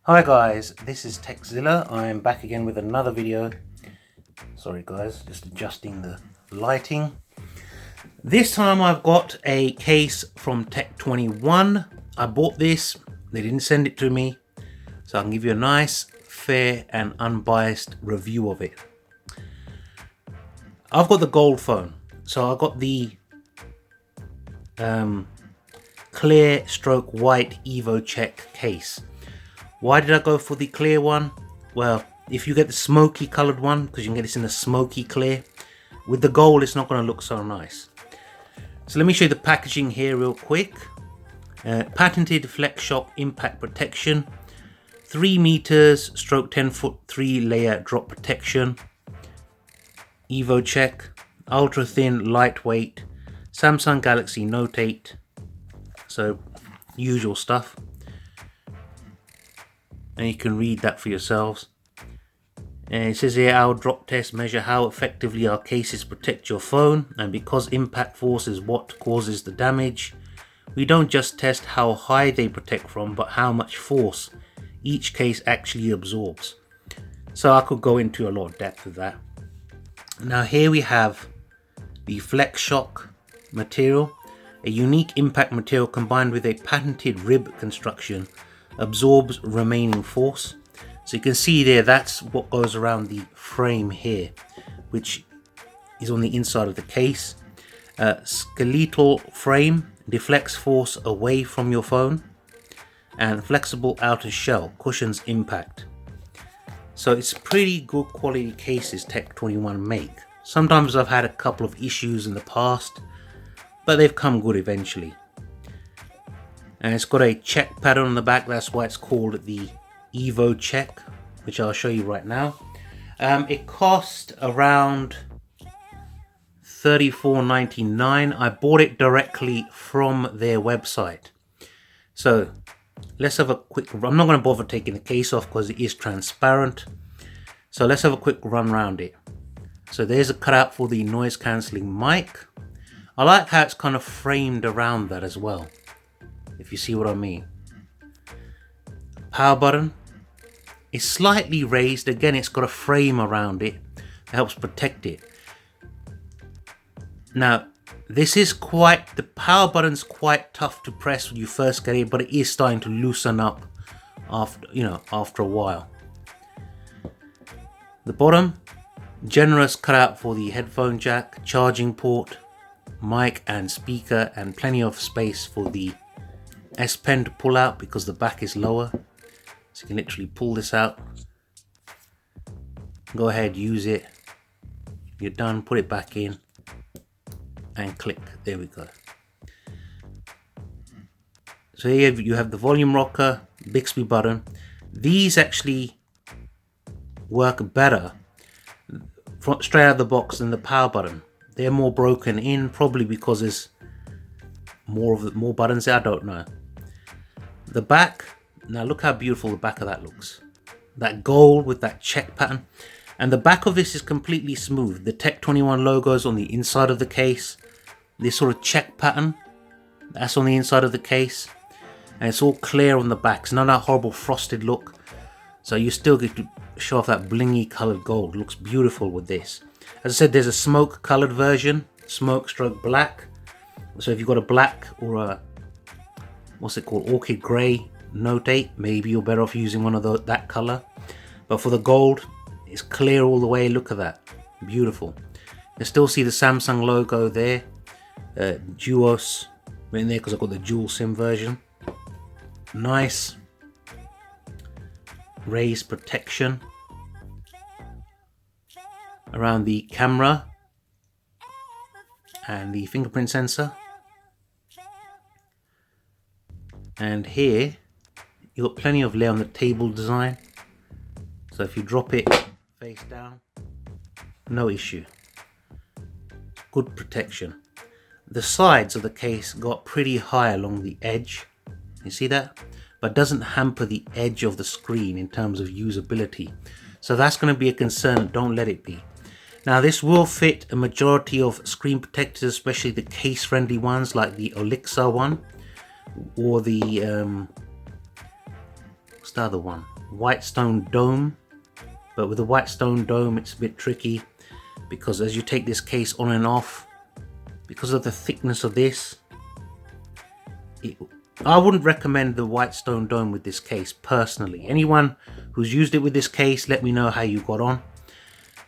Hi guys, this is Zilla. I am back again with another video. Sorry guys, just adjusting the lighting. This time I've got a case from Tech21. I bought this, they didn't send it to me, so I can give you a nice, fair and unbiased review of it. I've got the gold phone, so I got the clear stroke white Evo Check case. Why did I go for the clear one? Well, if you get the smoky colored one, because you can get this in a smoky clear, with the gold it's not going to look so nice. So let me show you the packaging here real quick. Patented FlexShock impact protection, 3 meters stroke 10 foot 3 layer drop protection, Evo Check, ultra thin, lightweight, Samsung Galaxy Note 8, so usual stuff. And you can read that for yourselves. And it says here, our drop test measure how effectively our cases protect your phone, and because impact force is what causes the damage, we don't just test how high they protect from, but how much force each case actually absorbs. So I could go into a lot of depth with that. Now here we have the FlexShock material, a unique impact material combined with a patented rib construction, absorbs remaining force. So you can see there, that's what goes around the frame here, which is on the inside of the case. Skeletal frame deflects force away from your phone, and flexible outer shell cushions impact. So it's pretty good quality cases Tech21 make. Sometimes I've had a couple of issues in the past, but they've come good eventually. And it's got a check pattern on the back, that's why it's called the Evo Check, which I'll show you right now. It cost around $34.99. I bought it directly from their website. So let's have a quick, I'm not going to bother taking the case off because it is transparent. So let's have a quick run around it. So there's a cutout for the noise cancelling mic. I like how it's kind of framed around that as well, if you see what I mean. Power button is slightly raised. Again, it's got a frame around it that helps protect it. Now, this is quite, the power button's quite tough to press when you first get it, but it is starting to loosen up after a while. The bottom, generous cutout for the headphone jack, charging port, mic and speaker, and plenty of space for the S Pen to pull out because the back is lower. So you can literally pull this out. Go ahead, use it. You're done, put it back in and click. There we go. So here you have the volume rocker, Bixby button. These actually work better straight out of the box than the power button. They're more broken in, probably because there's more buttons there, I don't know. The back, now look how beautiful the back of that looks. That gold with that check pattern. And the back of this is completely smooth. The Tech21 logo's on the inside of the case. This sort of check pattern, that's on the inside of the case. And it's all clear on the back. It's not that horrible frosted look. So you still get to show off that blingy colored gold. It looks beautiful with this. As I said, there's a smoke colored version, smoke stroke black. So if you've got a black or a, what's it called, orchid grey Note 8, maybe you're better off using one of that color. But for the gold, it's clear all the way. Look at that, beautiful. You still see the Samsung logo there, Duos in there because I've got the dual SIM version. Nice raised protection around the camera and the fingerprint sensor. And here you've got plenty of layer on the table design, so if you drop it face down, no issue. Good protection. The sides of the case got pretty high along the edge, you see that, but doesn't hamper the edge of the screen in terms of usability. So that's going to be a concern, don't let it be. Now this will fit a majority of screen protectors, especially the case friendly ones like the Elixir one or the what's the other one, Whitestone dome, but with the Whitestone dome it's a bit tricky because as you take this case on and off, because of the thickness of this, I wouldn't recommend the Whitestone dome with this case personally. Anyone who's used it with this case, let me know how you got on.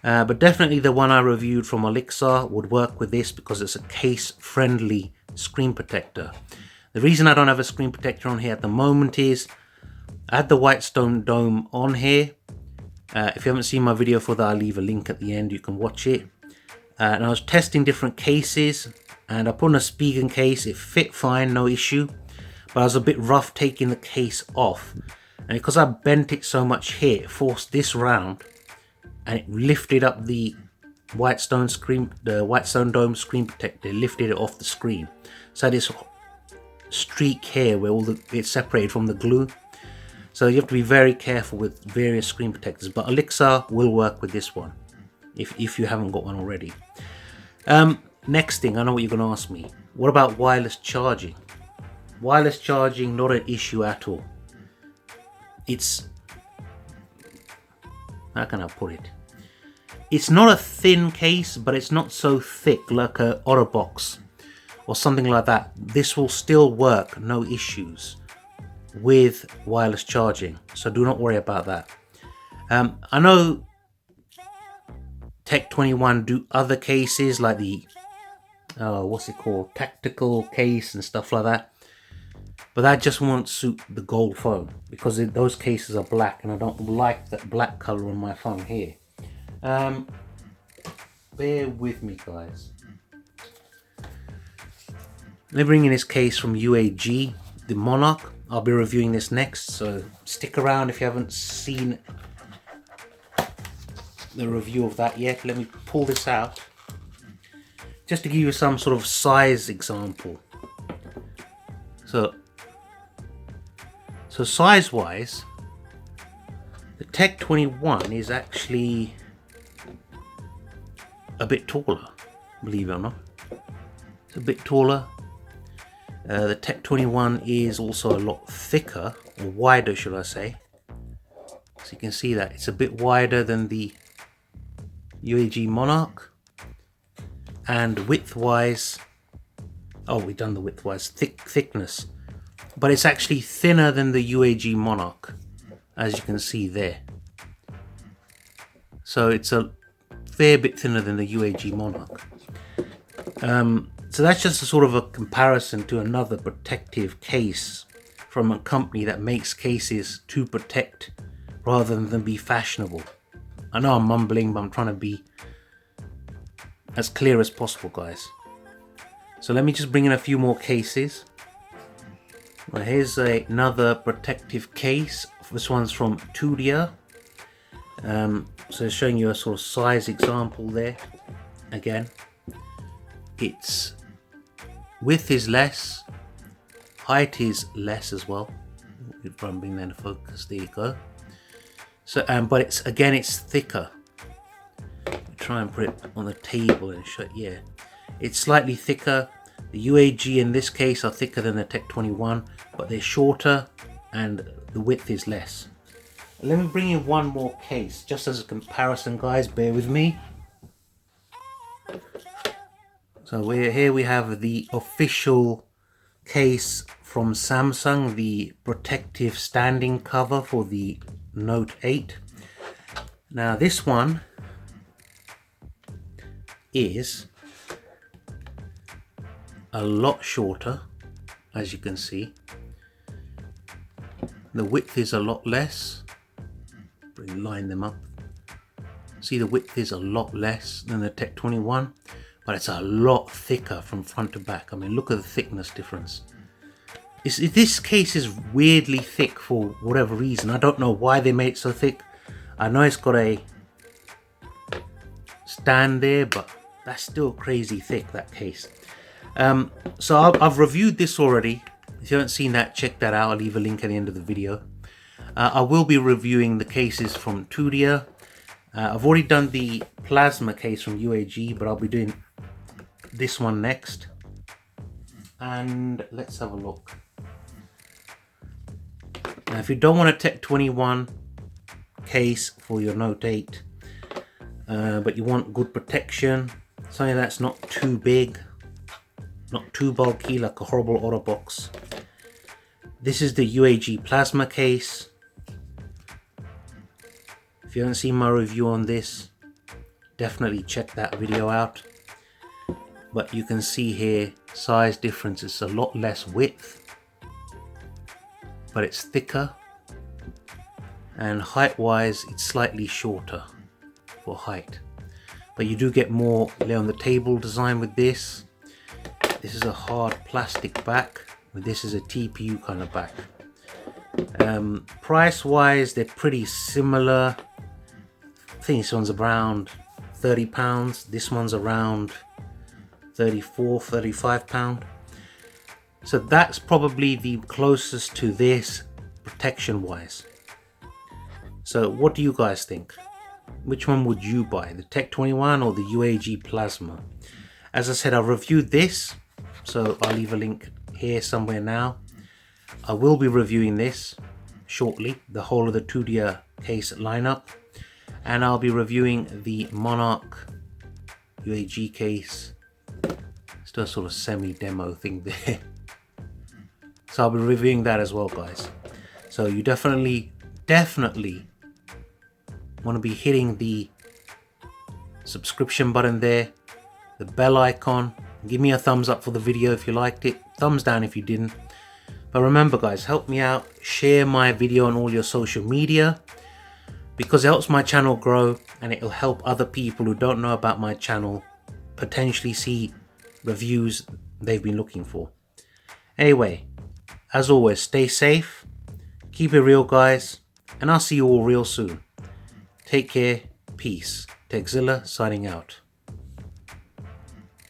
But definitely the one I reviewed from Elixir would work with this because it's a case-friendly screen protector. The reason I don't have a screen protector on here at the moment is I had the Whitestone dome on here. If you haven't seen my video for that, I'll leave a link at the end. You can watch it. And I was testing different cases, and I put on a Spigen case. It fit fine, no issue. But I was a bit rough taking the case off, and because I bent it so much here, it forced this round, and it lifted up the Whitestone dome screen protector. It lifted it off the screen, so this streak here where it's separated from the glue. So you have to be very careful with various screen protectors, but Elixir will work with this one if you haven't got one already. Next thing, I know what you're going to ask me. What about wireless charging? Wireless charging, not an issue at all. It's, how can I put it? It's not a thin case, but it's not so thick like a Otterbox or something like that. This will still work, no issues with wireless charging, so do not worry about that. I know Tech 21 do other cases like the what's it called, tactical case and stuff like that, but that just won't suit the gold phone because those cases are black and I don't like that black color on my phone here. Bear with me, guys. Let me bring in this case from UAG, the Monarch. I'll be reviewing this next, so stick around if you haven't seen the review of that yet. Let me pull this out just to give you some sort of size example. So size wise, the Tech 21 is actually a bit taller, believe it or not. It's a bit taller. The Tech 21 is also a lot thicker, or wider should I say. So you can see that it's a bit wider than the UAG Monarch. And width wise, oh, we've done the width wise, thickness. But it's actually thinner than the UAG Monarch, as you can see there. So it's a fair bit thinner than the UAG Monarch. So that's just a sort of a comparison to another protective case from a company that makes cases to protect rather than be fashionable. I know I'm mumbling, but I'm trying to be as clear as possible, guys. So let me just bring in a few more cases. Well, here's another protective case. This one's from Tudia. So showing you a sort of size example there. Again, its width is less, height is less as well. We'll try and bring that into focus. There you go. So, but it's thicker. Try and put it on the table and show. Yeah, it's slightly thicker. The UAG in this case are thicker than the Tech 21, but they're shorter and the width is less. Let me bring in one more case just as a comparison, guys. Bear with me. So we have the official case from Samsung, the protective standing cover for the Note 8. Now this one is a lot shorter, as you can see. The width is a lot less. Line them up. See, the width is a lot less than the Tech 21, but it's a lot thicker from front to back. I mean, look at the thickness difference. This case is weirdly thick for whatever reason. I don't know why they made it so thick. I know it's got a stand there, but that's still crazy thick, that case. So I've reviewed this already. If you haven't seen that, check that out. I'll leave a link at the end of the video. I will be reviewing the cases from Tudia. I've already done the plasma case from UAG, but I'll be doing this one next. And let's have a look. Now, if you don't want a Tech 21, case for your Note 8, but you want good protection, something that's not too big, not too bulky like a horrible Otterbox. This is the UAG plasma case. If you haven't seen my review on this, definitely check that video out. But you can see here, size difference, it's a lot less width, but it's thicker, and height wise it's slightly shorter for height, but you do get more lay on the table design with this. This is a hard plastic back, this is a TPU kind of back. Price wise they're pretty similar. I think this one's around £30, this one's around £35. So that's probably the closest to this protection wise. So what do you guys think? Which one would you buy, the Tech 21 or the UAG Plasma? As I said, I reviewed this, so I'll leave a link here somewhere now. I will be reviewing this shortly, the whole of the 2D case lineup, and I'll be reviewing the Monarch UAG case. Still a sort of semi-demo thing there. So I'll be reviewing that as well, guys. So you definitely want to be hitting the subscription button there, the bell icon. Give me a thumbs up for the video if you liked it, thumbs down if you didn't. But remember guys, help me out, share my video on all your social media, because it helps my channel grow and it will help other people who don't know about my channel potentially see reviews they've been looking for. Anyway, as always, stay safe, keep it real guys, and I'll see you all real soon. Take care, peace. Zilla signing out.